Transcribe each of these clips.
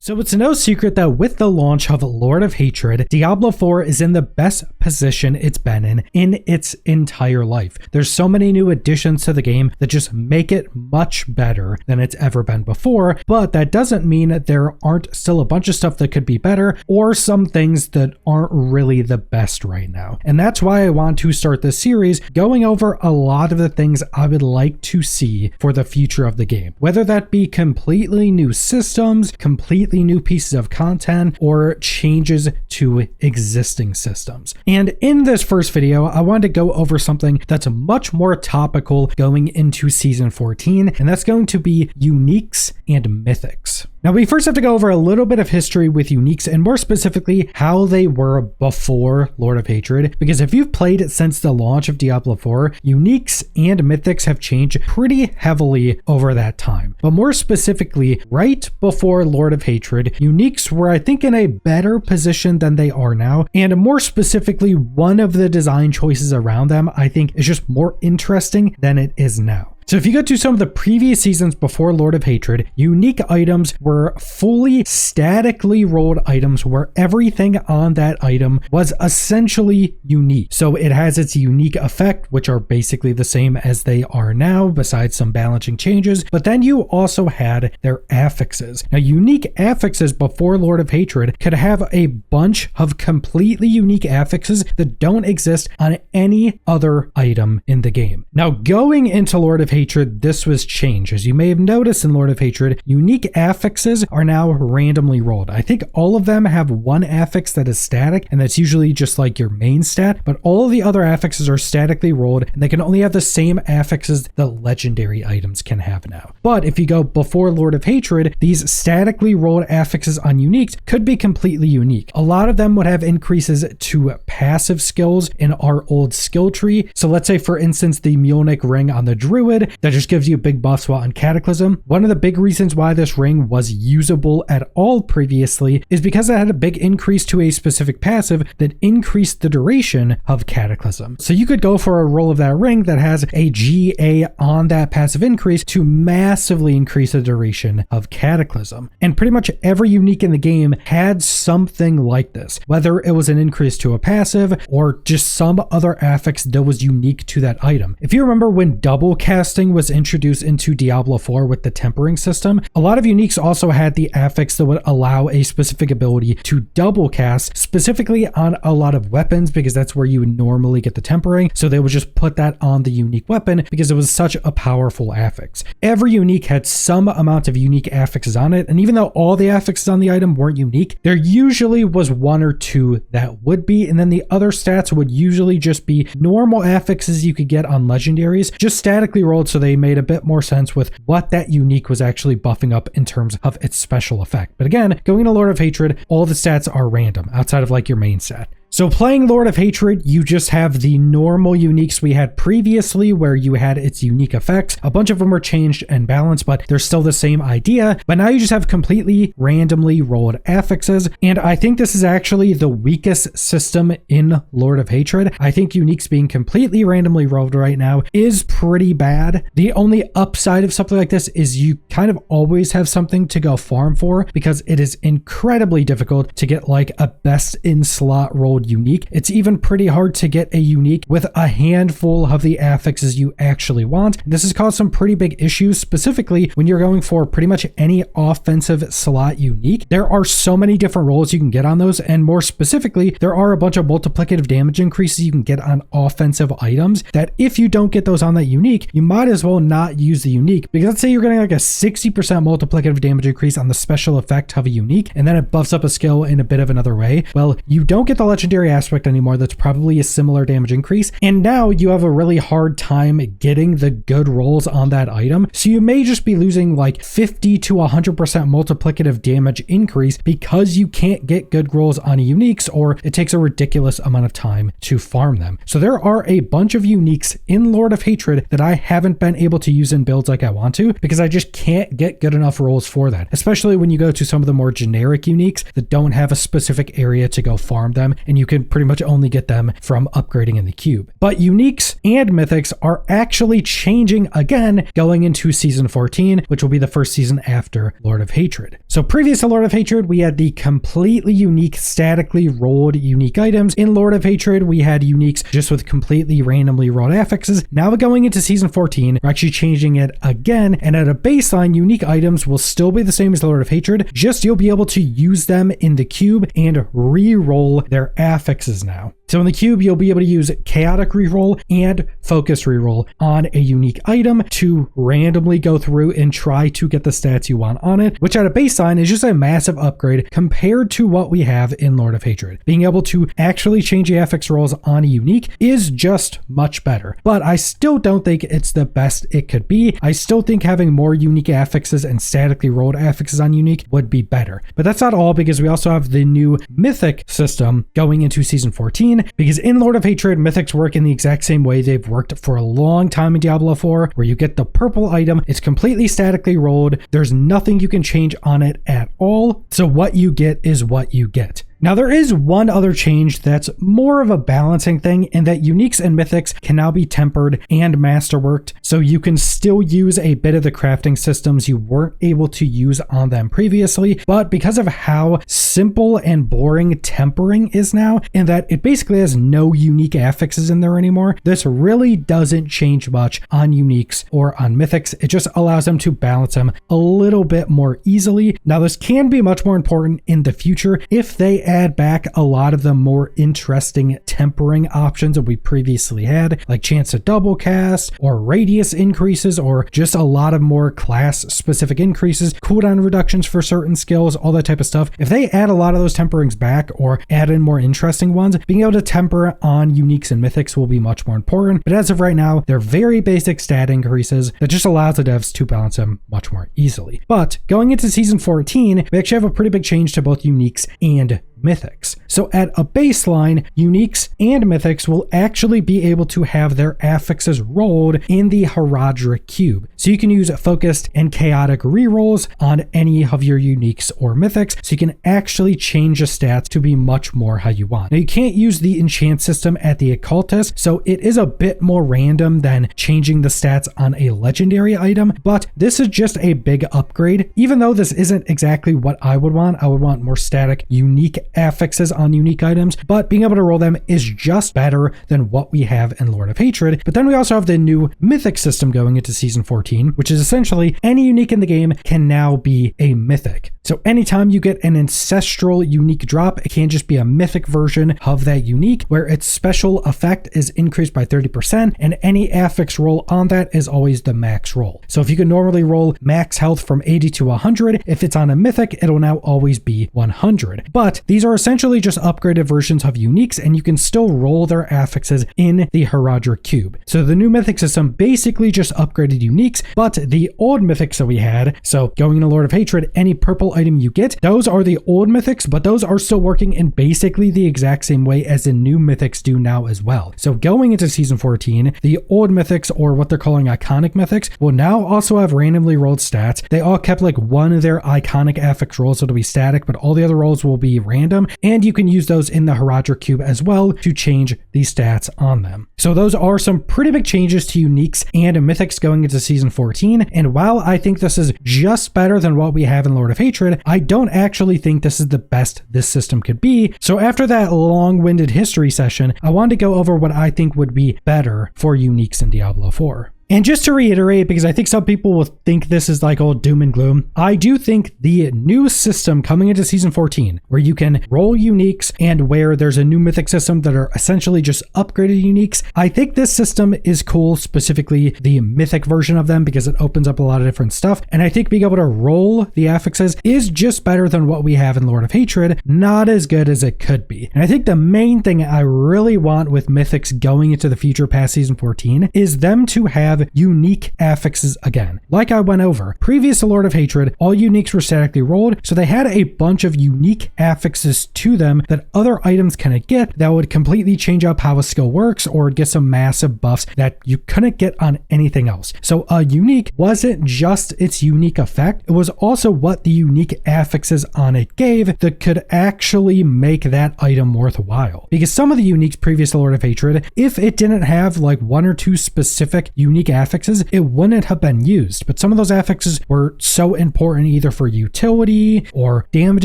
So it's no secret that with the launch of Lord of Hatred, Diablo 4 is in the best position it's been in its entire life. There's so many new additions to the game that just make it much better than it's ever been before, but that doesn't mean that there aren't still a bunch of stuff that could be better or some things that aren't really the best right now. And that's why I want to start this series going over a lot of the things I would like to see for the future of the game, whether that be completely new systems, completely new pieces of content, or changes to existing systems. And in this first video, I wanted to go over something that's much more topical going into Season 14, and that's going to be uniques and mythics. Now, we first have to go over a little bit of history with uniques, and more specifically, how they were before Lord of Hatred, because if you've played it since the launch of Diablo 4, uniques and mythics have changed pretty heavily over that time. But more specifically, right before Lord of Hatred, uniques were, I think, in a better position than they are now, and more specifically, one of the design choices around them, I think, is just more interesting than it is now. So if you go to some of the previous seasons before Lord of Hatred, unique items were fully statically rolled items where everything on that item was essentially unique. So it has its unique effect, which are basically the same as they are now, besides some balancing changes. But then you also had their affixes. Now, unique affixes before Lord of Hatred could have a bunch of completely unique affixes that don't exist on any other item in the game. Now, going into Lord of Hatred, this was changed. As you may have noticed in Lord of Hatred, unique affixes are now randomly rolled. I think all of them have one affix that is static, and that's usually just like your main stat, but all of the other affixes are statically rolled, and they can only have the same affixes that legendary items can have now. But if you go before Lord of Hatred, these statically rolled affixes on uniques could be completely unique. A lot of them would have increases to passive skills in our old skill tree. So let's say, for instance, the Mjolnir ring on the Druid, that just gives you big buffs while on Cataclysm. One of the big reasons why this ring was usable at all previously is because it had a big increase to a specific passive that increased the duration of Cataclysm. So you could go for a roll of that ring that has a GA on that passive increase to massively increase the duration of Cataclysm. And pretty much every unique in the game had something like this, whether it was an increase to a passive or just some other affix that was unique to that item. If you remember when double casting was introduced into Diablo 4 with the tempering system, a lot of uniques also had the affix that would allow a specific ability to double cast, specifically on a lot of weapons, because that's where you would normally get the tempering. So they would just put that on the unique weapon because it was such a powerful affix. Every unique had some amount of unique affixes on it, and even though all the affixes on the item weren't unique, there usually was one or two that would be, and then the other stats would usually just be normal affixes you could get on legendaries, just statically rolled, so they made a bit more sense with what that unique was actually buffing up in terms of its special effect. But again, going into Lord of Hatred, all the stats are random outside of like your main stat. So playing Lord of Hatred, you just have the normal uniques we had previously where you had its unique effects. A bunch of them were changed and balanced, but they're still the same idea. But now you just have completely randomly rolled affixes. And I think this is actually the weakest system in Lord of Hatred. I think uniques being completely randomly rolled right now is pretty bad. The only upside of something like this is you kind of always have something to go farm for, because it is incredibly difficult to get like a best in slot rolled unique. It's even pretty hard to get a unique with a handful of the affixes you actually want. This has caused some pretty big issues, specifically when you're going for pretty much any offensive slot unique. There are so many different rolls you can get on those, and more specifically, there are a bunch of multiplicative damage increases you can get on offensive items that if you don't get those on that unique, you might as well not use the unique, because let's say you're getting like a 60% multiplicative damage increase on the special effect of a unique, and then it buffs up a skill in a bit of another way. Well, you don't get the legendary aspect anymore that's probably a similar damage increase, and now you have a really hard time getting the good rolls on that item. So you may just be losing like 50 to 100% multiplicative damage increase because you can't get good rolls on uniques, or it takes a ridiculous amount of time to farm them. So there are a bunch of uniques in Lord of Hatred that I haven't been able to use in builds like I want to, because I just can't get good enough rolls for that, especially when you go to some of the more generic uniques that don't have a specific area to go farm them, and you you can pretty much only get them from upgrading in the cube. But uniques and mythics are actually changing again going into season 14, which will be the first season after Lord of Hatred. So previous to Lord of Hatred, we had the completely unique, statically rolled unique items. In Lord of Hatred, we had uniques just with completely randomly rolled affixes. Now we're going into season 14, we're actually changing it again, and at a baseline, unique items will still be the same as Lord of Hatred, just you'll be able to use them in the cube and re-roll their affixes now. So in the cube, you'll be able to use chaotic reroll and focus reroll on a unique item to randomly go through and try to get the stats you want on it, which at a baseline is just a massive upgrade compared to what we have in Lord of Hatred. Being able to actually change the affix rolls on a unique is just much better, but I still don't think it's the best it could be. I still think having more unique affixes and statically rolled affixes on unique would be better. But that's not all, because we also have the new mythic system going into season 14. Because in Lord of Hatred, mythics work in the exact same way they've worked for a long time in Diablo 4, where you get the purple item, it's completely statically rolled, there's nothing you can change on it at all, so what you get is what you get. Now there is one other change that's more of a balancing thing, in that uniques and mythics can now be tempered and masterworked, so you can still use a bit of the crafting systems you weren't able to use on them previously, but because of how simple and boring tempering is now, in that it basically has no unique affixes in there anymore, this really doesn't change much on uniques or on mythics. It just allows them to balance them a little bit more easily. Now this can be much more important in the future if they add back a lot of the more interesting tempering options that we previously had, like chance to double cast or radius increases, or just a lot of more class specific increases, cooldown reductions for certain skills, all that type of stuff. If they add a lot of those temperings back or add in more interesting ones, being able to temper on uniques and mythics will be much more important. But as of right now, they're very basic stat increases that just allows the devs to balance them much more easily. But going into season 14, we actually have a pretty big change to both uniques and mythics. So at a baseline, uniques and mythics will actually be able to have their affixes rolled in the Herodric cube. So you can use focused and chaotic rerolls on any of your uniques or mythics, so you can actually change the stats to be much more how you want. Now you can't use the enchant system at the occultist, so it is a bit more random than changing the stats on a legendary item, but this is just a big upgrade. Even though this isn't exactly what I would want more static, unique affixes on unique items, but being able to roll them is just better than what we have in Lord of Hatred. But then we also have the new mythic system going into season 14, which is essentially any unique in the game can now be a mythic. So anytime you get an ancestral unique drop, it can just be a mythic version of that unique, where its special effect is increased by 30%, and any affix roll on that is always the max roll. So if you can normally roll max health from 80 to 100, if it's on a mythic, it'll now always be 100. But these are essentially just upgraded versions of uniques, and you can still roll their affixes in the Herodric cube. So the new mythic system basically just upgraded uniques, but the old mythics that we had, so going into Lord of Hatred, any purple item you get, those are the old mythics, but those are still working in basically the exact same way as the new mythics do now as well. So going into season 14, the old mythics, or what they're calling iconic mythics, will now also have randomly rolled stats. They all kept like one of their iconic affix rolls, so it'll be static, but all the other rolls will be random, and you can use those in the Herodric cube as well to change the stats on them. So those are some pretty big changes to uniques and mythics going into season 14, and while I think this is just better than what we have in Lord of Hatred, I don't actually think this is the best this system could be. So after that long-winded history session, I wanted to go over what I think would be better for uniques in Diablo 4. And just to reiterate, because I think some people will think this is like old doom and gloom, I do think the new system coming into season 14, where you can roll uniques and where there's a new mythic system that are essentially just upgraded uniques, I think this system is cool, specifically the mythic version of them, because it opens up a lot of different stuff. And I think being able to roll the affixes is just better than what we have in Lord of Hatred, not as good as it could be. And I think the main thing I really want with mythics going into the future past season 14 is them to have have unique affixes again. Like I went over, previous to Lord of Hatred, all uniques were statically rolled, so they had a bunch of unique affixes to them that other items couldn't get that would completely change up how a skill works or get some massive buffs that you couldn't get on anything else. So a unique wasn't just its unique effect, it was also what the unique affixes on it gave that could actually make that item worthwhile. Because some of the uniques previous to Lord of Hatred, if it didn't have like one or two specific unique affixes, it wouldn't have been used. But some of those affixes were so important either for utility or damage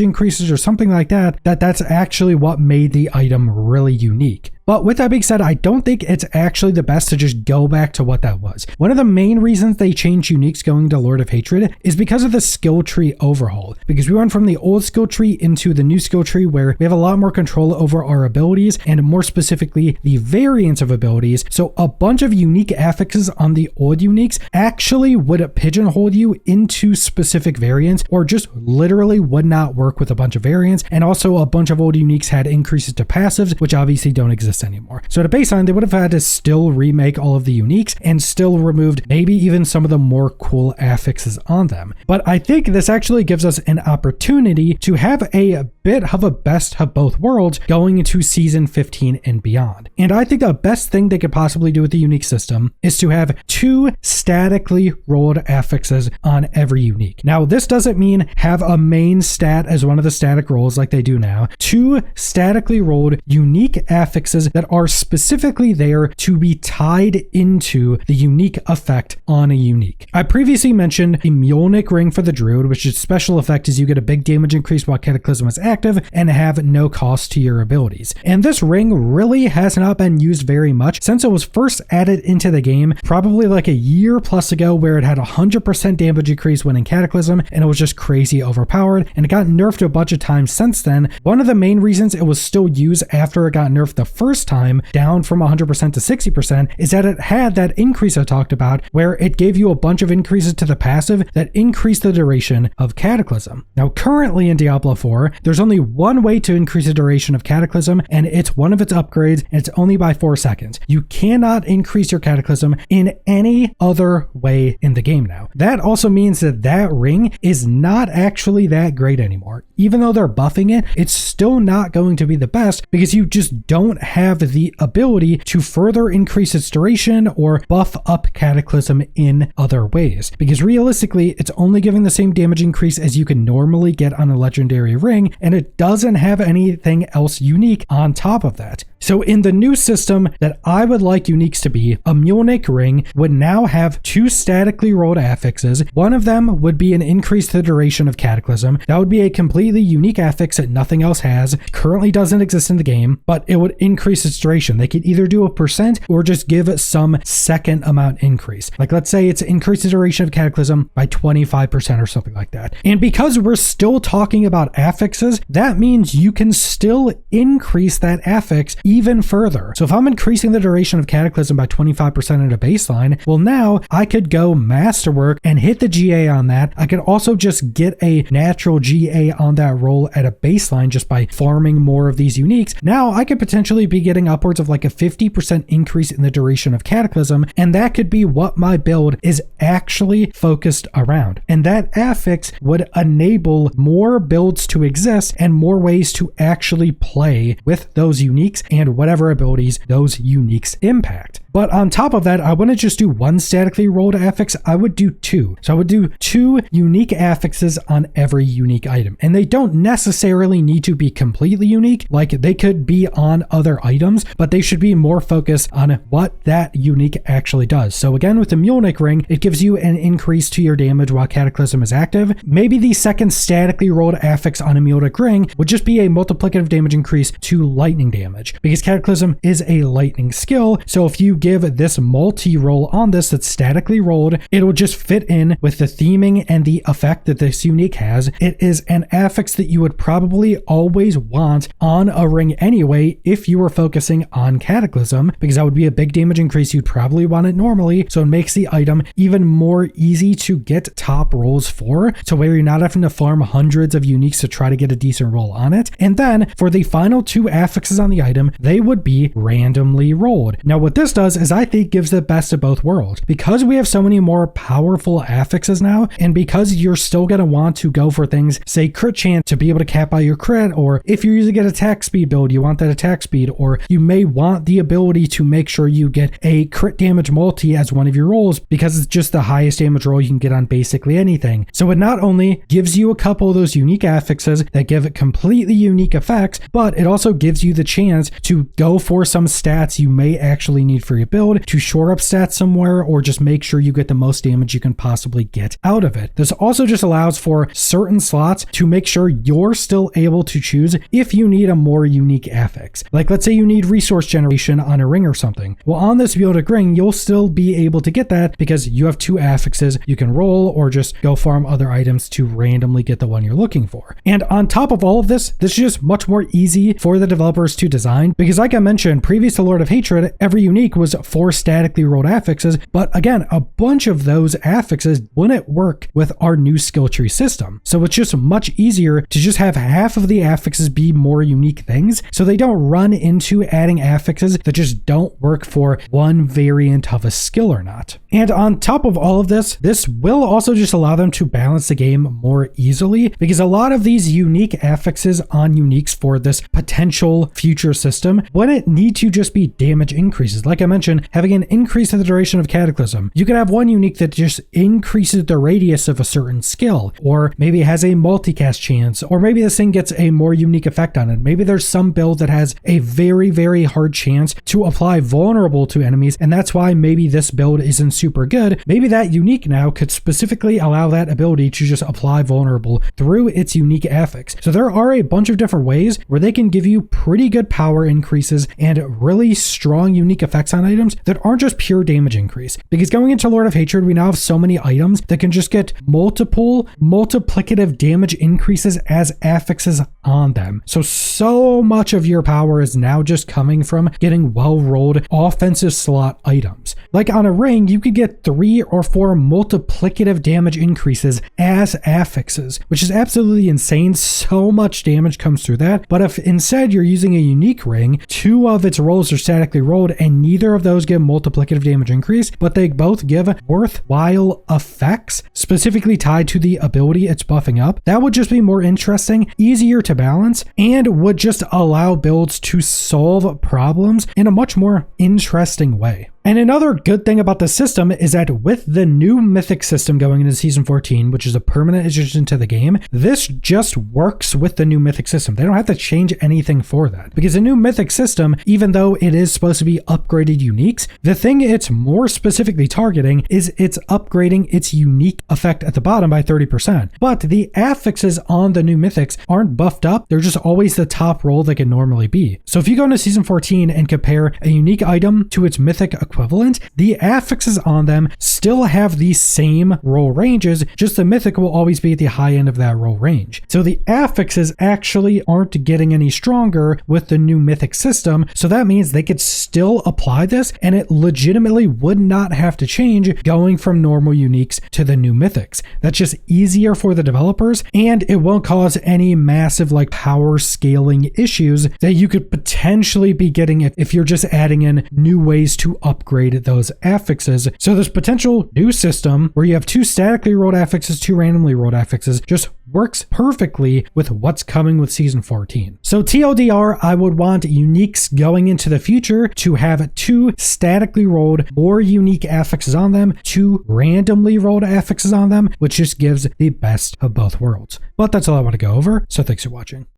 increases or something like that, that's actually what made the item really unique. But with that being said, I don't think it's actually the best to just go back to what that was. One of the main reasons they changed uniques going to Lord of Hatred is because of the skill tree overhaul. Because we went from the old skill tree into the new skill tree where we have a lot more control over our abilities and more specifically the variance of abilities. So a bunch of unique affixes on the old uniques actually would pigeonhole you into specific variants or just literally would not work with a bunch of variants. And also a bunch of old uniques had increases to passives, which obviously don't exist anymore. So at a baseline, they would have had to still remake all of the uniques and still removed maybe even some of the more cool affixes on them. But I think this actually gives us an opportunity to have a bit of a best of both worlds going into season 15 and beyond. And I think the best thing they could possibly do with the unique system is to have 2 statically rolled affixes on every unique. Now, this doesn't mean have a main stat as one of the static rolls like they do now. 2 statically rolled unique affixes that are specifically there to be tied into the unique effect on a unique. I previously mentioned the Mjolnir ring for the Druid, which its special effect is you get a big damage increase while Cataclysm is active and have no cost to your abilities. And this ring really has not been used very much since it was first added into the game probably like a year plus ago, where it had 100% damage increase when in Cataclysm and it was just crazy overpowered, and it got nerfed a bunch of times since then. One of the main reasons it was still used after it got nerfed the first time down from 100% to 60% is that it had that increase I talked about where it gave you a bunch of increases to the passive that increased the duration of Cataclysm. Now currently in Diablo 4 there's only one way to increase the duration of Cataclysm, and it's one of its upgrades, and it's only by 4 seconds. You cannot increase your Cataclysm in any other way in the game now. That also means that that ring is not actually that great anymore. Even though they're buffing it, it's still not going to be the best because you just don't have the ability to further increase its duration or buff up Cataclysm in other ways. Because realistically, it's only giving the same damage increase as you can normally get on a legendary ring, and it doesn't have anything else unique on top of that. So in the new system that I would like uniques to be, a Mjolnir ring would now have 2 statically rolled affixes. One of them would be an increase to the duration of Cataclysm. That would be a completely unique affix that nothing else has, currently doesn't exist in the game, but it would increase its duration. They could either do a % or just give it some second amount increase. Like let's say it's increase the duration of Cataclysm by 25% or something like that. And because we're still talking about affixes, that means you can still increase that affix even further. So if I'm increasing the duration of Cataclysm by 25% at a baseline, well now I could go Masterwork and hit the GA on that. I could also just get a natural GA on that roll at a baseline just by farming more of these uniques. Now I could potentially be getting upwards of like a 50% increase in the duration of Cataclysm, and that could be what my build is actually focused around. And that affix would enable more builds to exist and more ways to actually play with those uniques and whatever abilities those uniques impact. But on top of that, I wouldn't just do one statically rolled affix, I would do 2. So I would do 2 unique affixes on every unique item. And they don't necessarily need to be completely unique, like they could be on other items, but they should be more focused on what that unique actually does. So again, with the Mjolnir ring, it gives you an increase to your damage while Cataclysm is active. Maybe the second statically rolled affix on a Mjolnir ring would just be a multiplicative damage increase to lightning damage, because Cataclysm is a lightning skill. So if you give this multi-roll on this that's statically rolled, it'll just fit in with the theming and the effect that this unique has. It is an affix that you would probably always want on a ring anyway if you were focusing on Cataclysm, because that would be a big damage increase. You'd probably want it normally, so it makes the item even more easy to get top rolls for, to where you're not having to farm hundreds of uniques to try to get a decent roll on it. And then for the final 2 affixes on the item, they would be randomly rolled. Now what this does is I think gives the best of both worlds. Because we have so many more powerful affixes now, and because you're still going to want to go for things, say crit chance, to be able to cap out your crit, or if you're using an attack speed build, you want that attack speed, or you may want the ability to make sure you get a crit damage multi as one of your rolls because it's just the highest damage roll you can get on basically anything. So it not only gives you a couple of those unique affixes that give it completely unique effects, but it also gives you the chance to go for some stats you may actually need for your build, to shore up stats somewhere, or just make sure you get the most damage you can possibly get out of it. This also just allows for certain slots to make sure you're still able to choose if you need a more unique affix. Like let's say you need resource generation on a ring or something. Well, on this Biotic ring, you'll still be able to get that because you have 2 affixes you can roll, or just go farm other items to randomly get the one you're looking for. And on top of all of this is just much more easy for the developers to design because like I mentioned, previous to Lord of Hatred, every unique was 4 statically rolled affixes, but again, a bunch of those affixes wouldn't work with our new skill tree system. So it's just much easier to just have half of the affixes be more unique things so they don't run into adding affixes that just don't work for one variant of a skill or not. And on top of all of this will also just allow them to balance the game more easily because a lot of these unique affixes on uniques for this potential future system wouldn't need to just be damage increases. Like I mentioned, having an increase in the duration of Cataclysm, you could have one unique that just increases the radius of a certain skill, or maybe has a multicast chance, or maybe this thing gets a more unique effect on it. Maybe there's some build that has a very, very hard chance to apply vulnerable to enemies, and that's why maybe this build isn't super good. Maybe that unique now could specifically allow that ability to just apply vulnerable through its unique affix. So there are a bunch of different ways where they can give you pretty good power increases and really strong unique effects on items that aren't just pure damage increase. Because going into Lord of Hatred, we now have so many items that can just get multiple multiplicative damage increases as affixes on them. So much of your power is now just coming from getting well-rolled offensive slot items. Like on a ring, you could get 3 or 4 multiplicative damage increases as affixes, which is absolutely insane. So much damage comes through that. But if instead you're using a unique ring, 2 of its rolls are statically rolled and neither of those give multiplicative damage increase, but they both give worthwhile effects specifically tied to the ability it's buffing up, that would just be more interesting, easier to balance, and would just allow builds to solve problems in a much more interesting way. And another good thing about the system is that with the new Mythic system going into Season 14, which is a permanent addition to the game, this just works with the new Mythic system. They don't have to change anything for that. Because the new Mythic system, even though it is supposed to be upgraded uniques, the thing it's more specifically targeting is it's upgrading its unique effect at the bottom by 30%. But the affixes on the new Mythics aren't buffed up, they're just always the top roll they can normally be. So if you go into Season 14 and compare a unique item to its Mythic equivalent, the affixes on them still have the same roll ranges, just the Mythic will always be at the high end of that roll range. So the affixes actually aren't getting any stronger with the new Mythic system, so that means they could still apply this and it legitimately would not have to change going from normal uniques to the new Mythics. That's just easier for the developers, and it won't cause any massive like power scaling issues that you could potentially be getting if you're just adding in new ways to upgrade those affixes. So this potential new system where you have 2 statically rolled affixes, 2 randomly rolled affixes just works perfectly with what's coming with Season 14. So TLDR, I would want uniques going into the future to have 2 statically rolled, more unique affixes on them, 2 randomly rolled affixes on them, which just gives the best of both worlds. But that's all I want to go over, so thanks for watching.